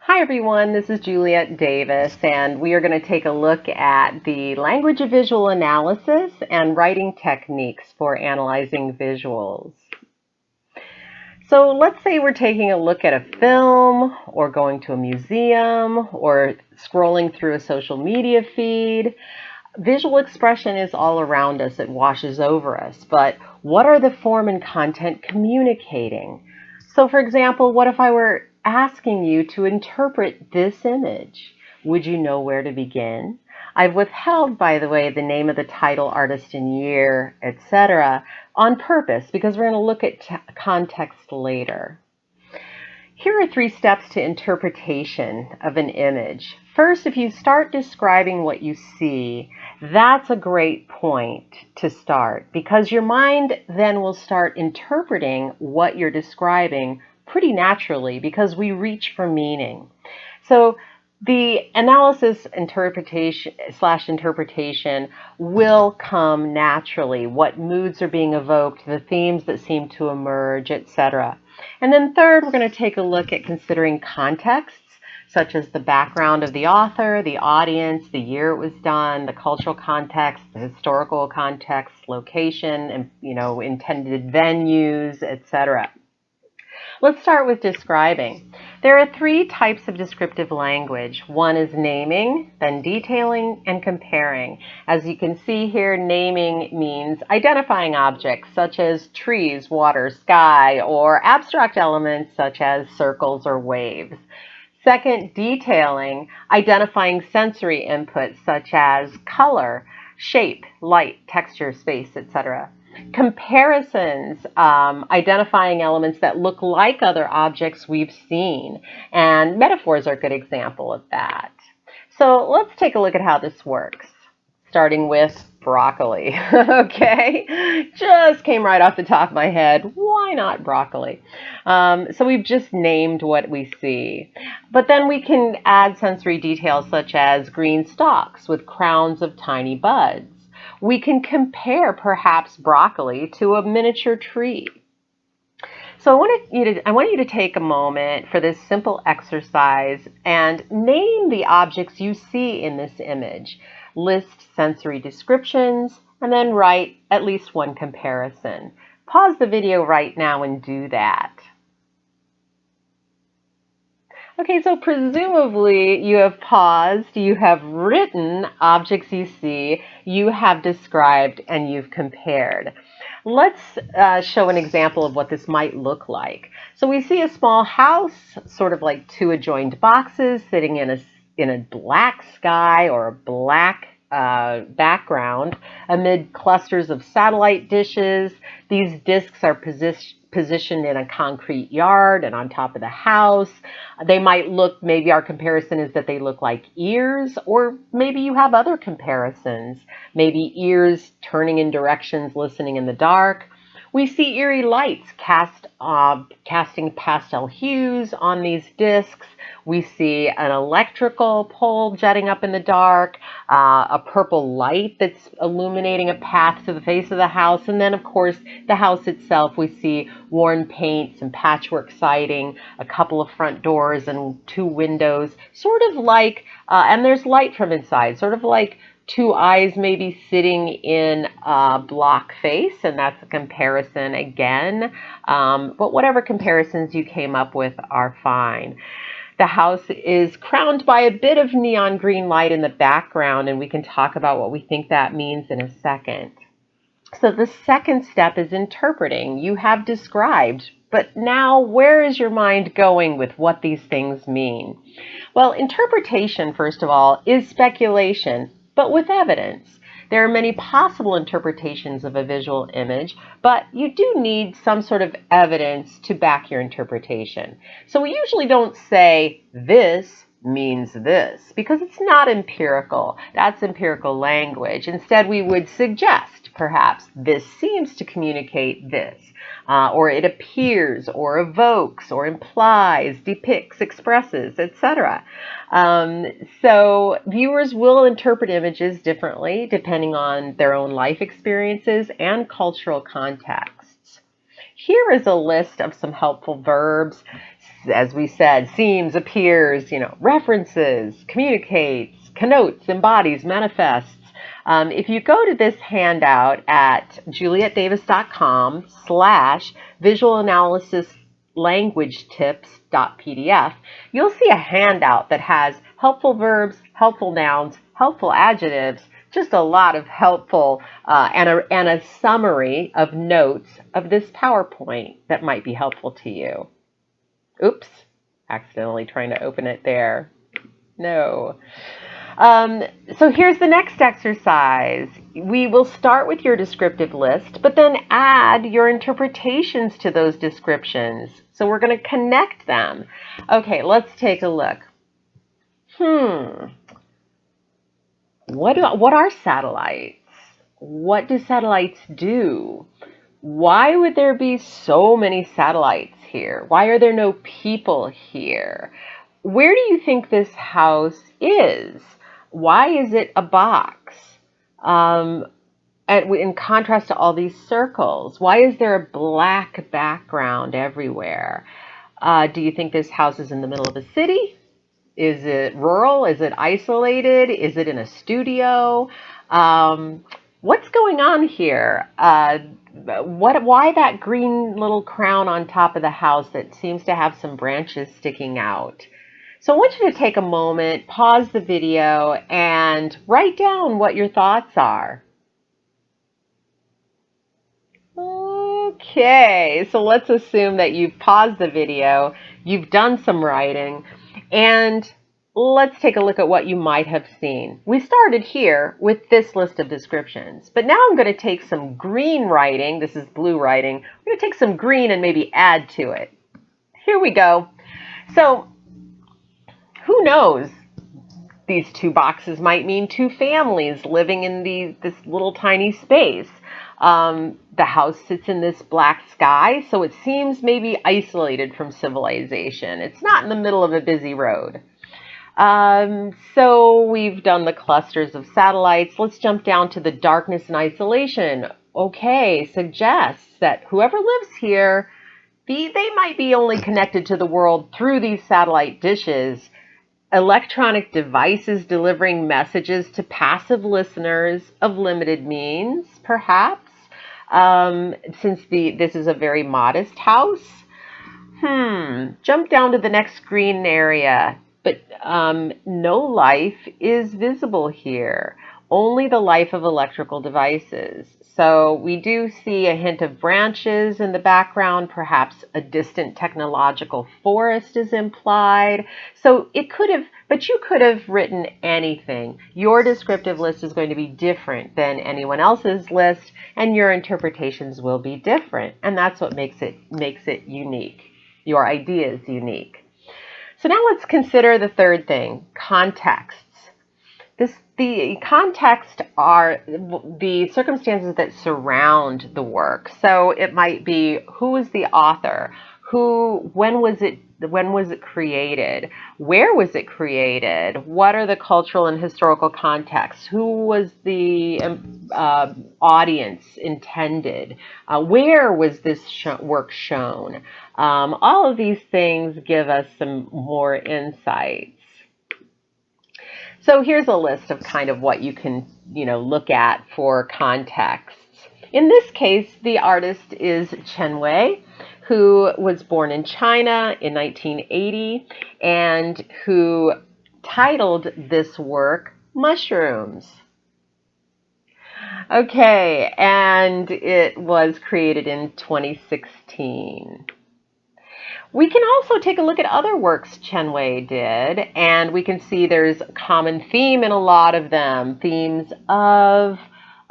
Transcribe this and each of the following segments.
Hi everyone, this is Juliet Davis, and we are going to take a look at the language of visual analysis and writing techniques for analyzing visuals. So let's say we're taking a look at a film, or going to a museum, or scrolling through a social media feed. Visual expression is all around us, it washes over us, but what are the form and content communicating? So for example, what if I were asking you to interpret this image? Would you know where to begin? I've withheld, by the way, the name of the title, artist and year, etc., on purpose because we're going to look at context later. Here are 3 steps to interpretation of an image. First, if you start describing what you see, that's a great point to start because your mind then will start interpreting what you're describing pretty naturally because we reach for meaning. So the analysis interpretation will come naturally. What moods are being evoked, the themes that seem to emerge, etc. And then third, we're going to take a look at considering contexts, such as the background of the author, the audience, the year it was done, the cultural context, the historical context, location, and intended venues, etc. Let's start with describing. There are 3 types of descriptive language. One is naming, then detailing, and comparing. As you can see here, naming means identifying objects such as trees, water, sky, or abstract elements such as circles or waves. Second, detailing, identifying sensory inputs such as color, shape, light, texture, space, etc. Comparisons, identifying elements that look like other objects we've seen, and metaphors are a good example of that. So let's take a look at how this works, starting with broccoli. Okay, just came right off the top of my head. Why not broccoli? So we've just named what we see, but then we can add sensory details such as green stalks with crowns of tiny buds. We can compare perhaps broccoli to a miniature tree. So I want you to take a moment for this simple exercise and name the objects you see in this image. List sensory descriptions and then write at least one comparison. Pause the video right now and do that. Okay, so presumably you have paused, you have written objects you see, you have described, and you've compared. Let's show an example of what this might look like. So we see a small house, sort of like 2 adjoined boxes sitting in a black sky or a black background amid clusters of satellite dishes. These discs are positioned in a concrete yard and on top of the house. They might look, maybe our comparison is that they look like ears, or maybe you have other comparisons. Maybe ears turning in directions, listening in the dark. We see eerie lights casting pastel hues on these discs. We see an electrical pole jetting up in the dark, a purple light that's illuminating a path to the face of the house, and then, of course, the house itself. We see worn paint, some patchwork siding, a couple of front doors, and 2 windows, sort of like, and there's light from inside, sort of like 2 eyes maybe sitting in a block face, and that's a comparison again. But whatever comparisons you came up with are fine. The house is crowned by a bit of neon green light in the background, and we can talk about what we think that means in a second. So the second step is interpreting. You have described, but now where is your mind going with what these things mean? Well, interpretation, first of all, is speculation, but with evidence. There are many possible interpretations of a visual image, but you do need some sort of evidence to back your interpretation. So we usually don't say this means this because it's not empirical. That's empirical language. Instead, we would suggest perhaps this seems to communicate this, or it appears, or evokes, or implies, depicts, expresses, etc. So viewers will interpret images differently depending on their own life experiences and cultural contexts. Here is a list of some helpful verbs. as we said, seems, appears, references, communicates, connotes, embodies, manifests. If you go to this handout at julietdavis.com/visual analysis language tips.pdf, you'll see a handout that has helpful verbs, helpful nouns, helpful adjectives, just a lot of helpful and a summary of notes of this PowerPoint that might be helpful to you. Oops, accidentally trying to open it there. No. So here's the next exercise. We will start with your descriptive list, but then add your interpretations to those descriptions. So we're going to connect them. Okay, let's take a look. What are satellites? What do satellites do? Why would there be so many satellites here? Why are there no people here? Where do you think this house is? Why is it a box? In contrast to all these circles, why is there a black background everywhere? Do you think this house is in the middle of a city? Is it rural? Is it isolated? Is it in a studio? What's going on here? Why that green little crown on top of the house that seems to have some branches sticking out? So I want you to take a moment, pause the video, and write down what your thoughts are. Okay, so let's assume that you've paused the video, you've done some writing, and let's take a look at what you might have seen. We started here with this list of descriptions, but now I'm going to take some green writing. This is blue writing. I'm going to take some green and maybe add to it. Here we go. So who knows? These two boxes might mean two families living in this little tiny space. The house sits in this black sky, so it seems maybe isolated from civilization. It's not in the middle of a busy road. So we've done the clusters of satellites. Let's jump down to the darkness and isolation. Okay, suggests that whoever lives here, they might be only connected to the world through these satellite dishes. Electronic devices delivering messages to passive listeners of limited means, perhaps, since this is a very modest house. Jump down to the next green area, but no life is visible here, only the life of electrical devices. So we do see a hint of branches in the background, perhaps a distant technological forest is implied. So it could have, but you could have written anything. Your descriptive list is going to be different than anyone else's list, and your interpretations will be different. And that's what makes it unique. Your idea is unique. So now let's consider the third thing, contexts. The context are the circumstances that surround the work. So it might be, who is the author? When was it created? Where was it created? What are the cultural and historical contexts? Who was the audience intended? Where was this work shown? All of these things give us some more insights. So here's a list of kind of what you can, look at for contexts. In this case, the artist is Chen Wei, who was born in China in 1980 and who titled this work Mushrooms. Okay, and it was created in 2016. We can also take a look at other works Chen Wei did, and we can see there's a common theme in a lot of them. Themes of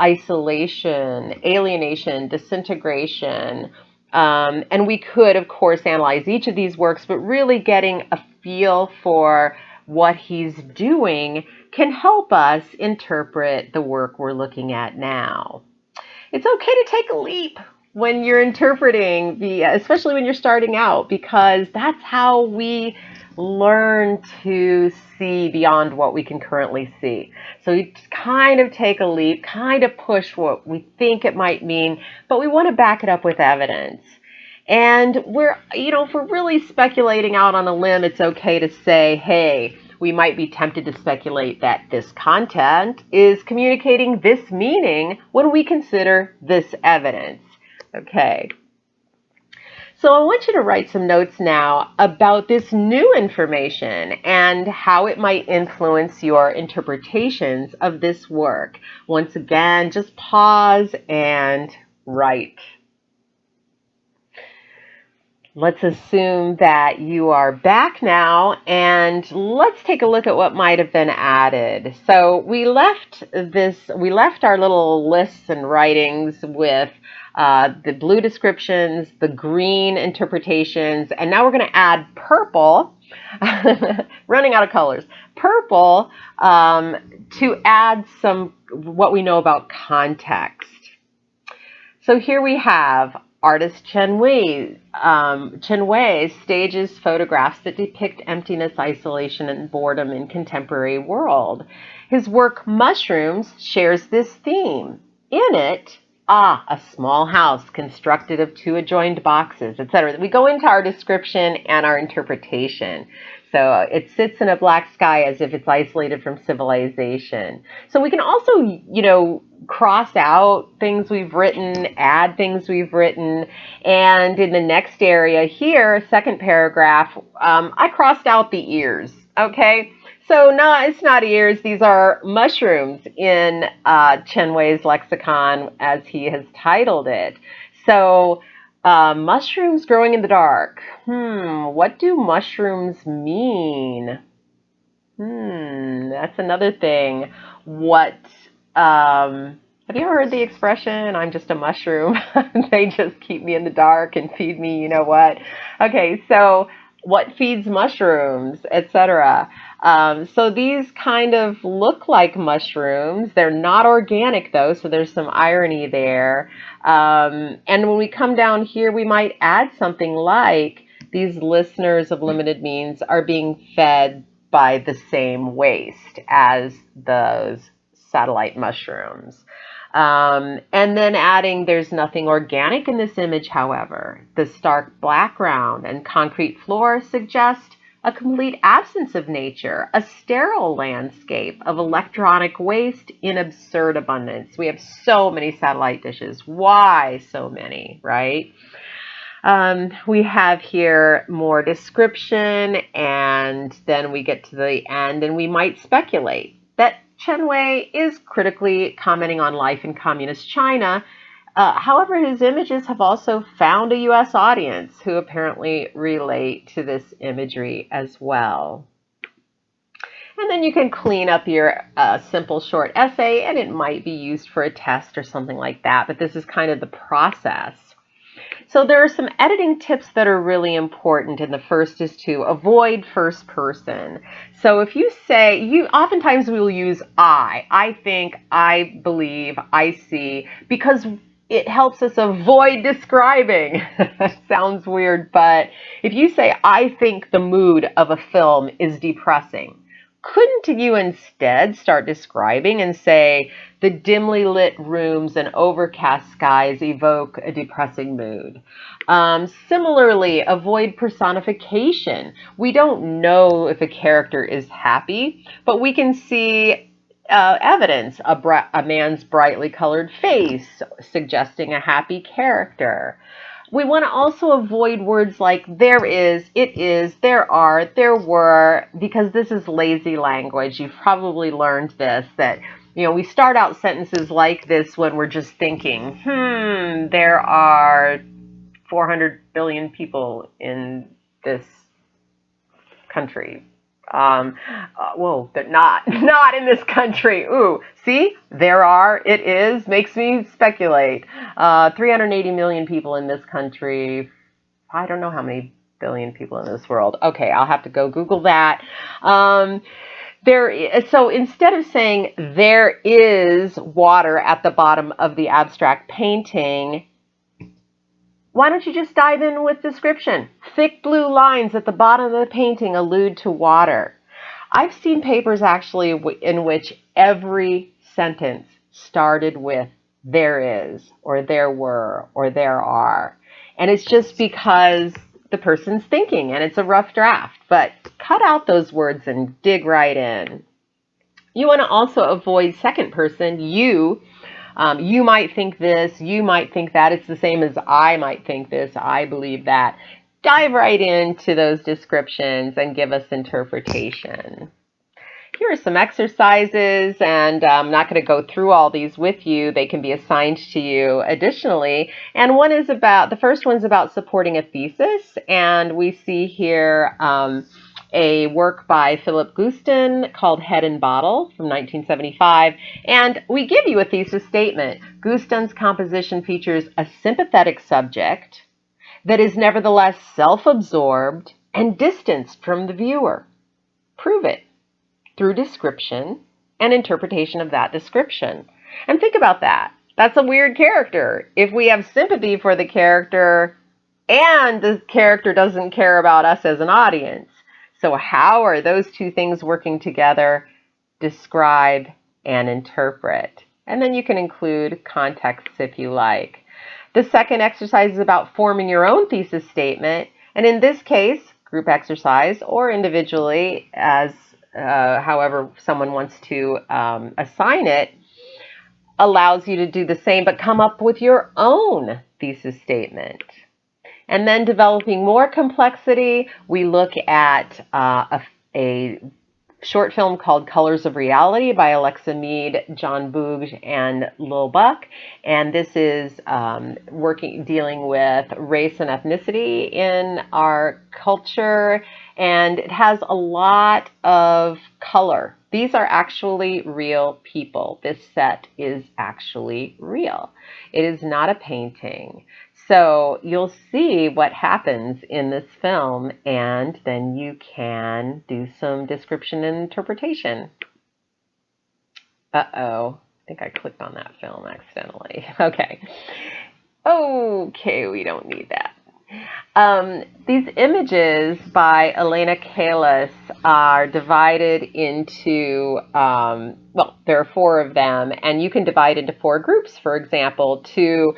isolation, alienation, disintegration. And we could, of course, analyze each of these works, but really getting a feel for what he's doing can help us interpret the work we're looking at now. It's okay to take a leap when you're interpreting, especially when you're starting out, because that's how we learn to see beyond what we can currently see. So you kind of take a leap, kind of push what we think it might mean, but we want to back it up with evidence. And if we're really speculating out on a limb, it's okay to say, hey, we might be tempted to speculate that this content is communicating this meaning when we consider this evidence. Okay. So I want you to write some notes now about this new information and how it might influence your interpretations of this work. Once again, just pause and write. Let's assume that you are back now, and let's take a look at what might have been added. So we left our little lists and writings with the blue descriptions, the green interpretations, and now we're going to add purple, running out of colors, purple to add some what we know about context. So here we have artist Chen Wei. Chen Wei stages photographs that depict emptiness, isolation, and boredom in contemporary world. His work Mushrooms shares this theme. In it, a small house constructed of two adjoined boxes, etc. We go into our description and our interpretation. So it sits in a black sky as if it's isolated from civilization. So we can also, cross out things we've written, add things we've written. And in the next area here, second paragraph, I crossed out the ears. Okay. So no, it's not ears. These are mushrooms in Chen Wei's lexicon, as he has titled it. So mushrooms growing in the dark. What do mushrooms mean? That's another thing. Have you ever heard the expression, I'm just a mushroom? They just keep me in the dark and feed me, you know what? Okay, so what feeds mushrooms, etc. So these kind of look like mushrooms. They're not organic though, so there's some irony there. And when we come down here, we might add something like, these listeners of limited means are being fed by the same waste as those satellite mushrooms. And then adding, there's nothing organic in this image, however. The stark background and concrete floor suggest a complete absence of nature, a sterile landscape of electronic waste in absurd abundance. We have so many satellite dishes. Why so many, right? We have here more description, and then we get to the end, and we might speculate that Chen Wei is critically commenting on life in communist China. However, his images have also found a U.S. audience who apparently relate to this imagery as well. And then you can clean up your simple short essay, and it might be used for a test or something like that, but this is kind of the process. So there are some editing tips that are really important, and the first is to avoid first person. So if you say, oftentimes we will use I think, I believe, I see, because it helps us avoid describing. Sounds weird, but if you say, I think the mood of a film is depressing, couldn't you instead start describing and say, the dimly lit rooms and overcast skies evoke a depressing mood? Similarly, avoid personification. We don't know if a character is happy, but we can see evidence, a man's brightly colored face suggesting a happy character. We want to also avoid words like there is, it is, there are, there were, because this is lazy language. You've probably learned this, that we start out sentences like this when we're just thinking, there are 400 billion people in this country. Whoa, they're not in this country. Ooh, see, there are, it is, makes me speculate. 380 million people in this country. I don't know how many billion people in this world. Okay, I'll have to go Google that. So instead of saying there is water at the bottom of the abstract painting, why don't you just dive in with description? Thick blue lines at the bottom of the painting allude to water. I've seen papers actually in which every sentence started with there is, or there were, or there are. And it's just because the person's thinking and it's a rough draft. But cut out those words and dig right in. You want to also avoid second person, you. You might think this, you might think that. It's the same as I might think this, I believe that. Dive right into those descriptions and give us interpretation. Here are some exercises, and I'm not going to go through all these with you. They can be assigned to you additionally. And the first one's about supporting a thesis. And we see here a work by Philip Guston called Head and Bottle from 1975. And we give you a thesis statement. Guston's composition features a sympathetic subject that is nevertheless self-absorbed and distanced from the viewer. Prove it through description and interpretation of that description. And think about that. That's a weird character. If we have sympathy for the character and the character doesn't care about us as an audience. So how are those two things working together? Describe and interpret. And then you can include context if you like. The second exercise is about forming your own thesis statement. And in this case, group exercise or individually as however someone wants to assign it, allows you to do the same, but come up with your own thesis statement. And then developing more complexity, we look at a short film called Colors of Reality by Alexa Mead, John Boog, and Lil Buck. And this is dealing with race and ethnicity in our culture. And it has a lot of color. These are actually real people. This set is actually real. It is not a painting. So you'll see what happens in this film, and then you can do some description and interpretation. Uh-oh, I think I clicked on that film accidentally. Okay, we don't need that. These images by Elena Kalis are divided into, there are 4 of them, and you can divide into 4 groups, for example, to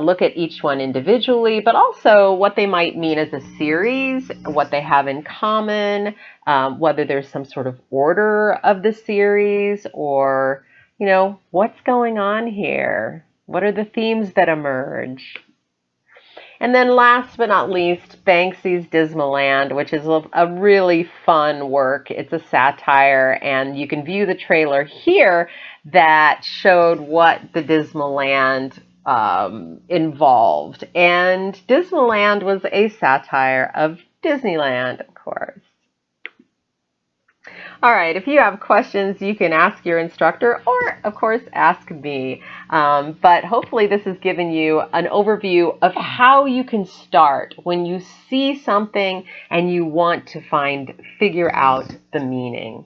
look at each one individually, but also what they might mean as a series, what they have in common, whether there's some sort of order of the series, or, what's going on here? What are the themes that emerge? And then last but not least, Banksy's Dismaland, which is a really fun work. It's a satire, and you can view the trailer here that showed what the Dismaland involved. And Dismaland was a satire of Disneyland, of course. All right, if you have questions, you can ask your instructor or, of course, ask me. But hopefully this has given you an overview of how you can start when you see something and you want to figure out the meaning.